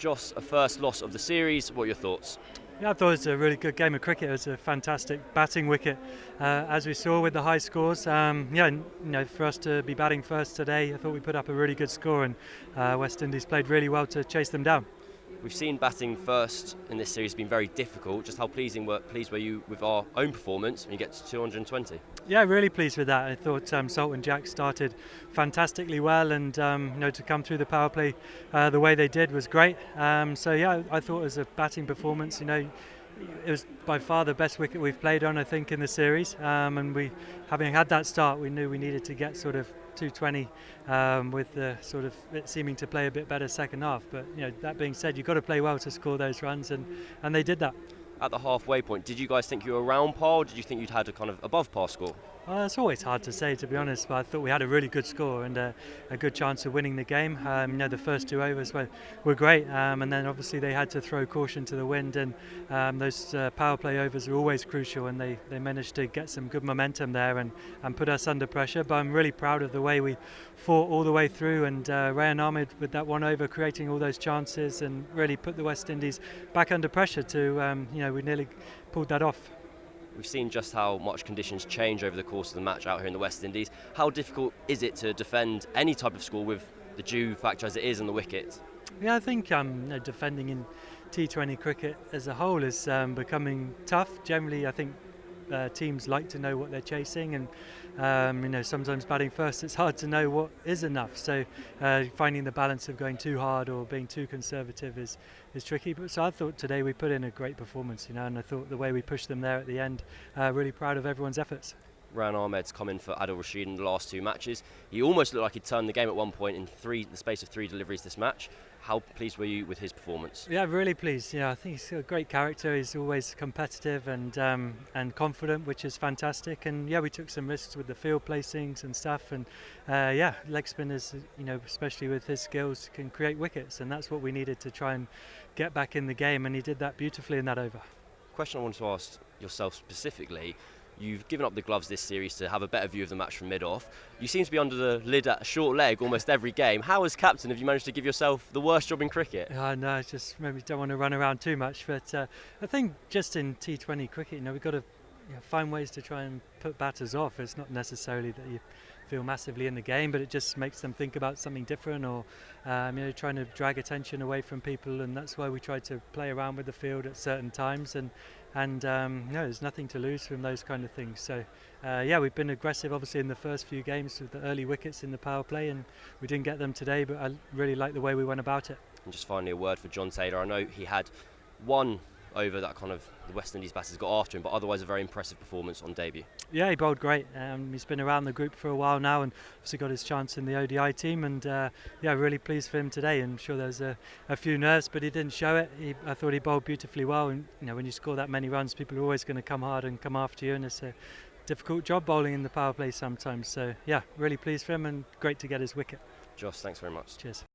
Jos, a first loss of the series. What are your thoughts? Yeah, I thought it was a really good game of cricket. It was a fantastic batting wicket, as we saw with the high scores. For us to be batting first today, I thought we put up a really good score, and West Indies played really well to chase them down. We've seen batting first in this series been very difficult. Just how pleased were you with our own performance when you get to 220? Yeah, really pleased with that. I thought Salt and Jack started fantastically well, and to come through the power play the way they did was great. I thought it was a batting performance. It was by far the best wicket we've played on, I think, in the series. And we, having had that start, we knew we needed to get sort of 220 with the sort of it seeming to play a bit better second half. But that being said, you've got to play well to score those runs, and they did that. At the halfway point, did you guys think you were around par, or did you think you'd had a kind of above par score? It's always hard to say, to be honest, but I thought we had a really good score and a good chance of winning the game. The first 2 overs were great, and then obviously they had to throw caution to the wind, and those power play overs are always crucial, and they managed to get some good momentum there and put us under pressure. But I'm really proud of the way we fought all the way through, and Rayan Ahmed with that 1 over creating all those chances and really put the West Indies back under pressure to, we nearly pulled that off. We've seen just how much conditions change over the course of the match out here in the West Indies. How difficult is it to defend any type of score with the dew factor as it is on the wicket? Yeah, I think defending in T20 cricket as a whole is becoming tough. Generally, I think teams like to know what they're chasing, and sometimes batting first it's hard to know what is enough, so finding the balance of going too hard or being too conservative is tricky. But so I thought today we put in a great performance, and I thought the way we pushed them there at the end, really proud of everyone's efforts. Rayan Ahmed's come in for Adil Rashid in the last 2 matches. He almost looked like he'd turned the game at one point in the space of 3 deliveries this match. How pleased were you with his performance? Yeah, really pleased. Yeah, I think he's a great character. He's always competitive and confident, which is fantastic. And yeah, we took some risks with the field placings and stuff. And leg spinners, especially with his skills, can create wickets, and that's what we needed to try and get back in the game. And he did that beautifully in that over. Question I wanted to ask yourself specifically. You've given up the gloves this series to have a better view of the match from mid-off. You seem to be under the lid at short leg almost every game. How, as captain, have you managed to give yourself the worst job in cricket? No, just maybe don't want to run around too much. But I think just in T20 cricket, we've got to find ways to try and put batters off. It's not necessarily that you feel massively in the game, but it just makes them think about something different, or trying to drag attention away from people, and that's why we try to play around with the field at certain times, and there's nothing to lose from those kind of things. So we've been aggressive obviously in the first few games with the early wickets in the power play, and we didn't get them today, but I really like the way we went about it. And just finally a word for John Taylor. I know he had 1 over that kind of the West Indies batters got after him, but otherwise a very impressive performance on debut. Yeah, he bowled great. He's been around the group for a while now, and obviously got his chance in the ODI team, and really pleased for him today. And I'm sure there's a few nerves, but he didn't show it. I thought he bowled beautifully well, and when you score that many runs, people are always going to come hard and come after you, and it's a difficult job bowling in the power play sometimes. So yeah, really pleased for him, and great to get his wicket. Jos, thanks very much. Cheers.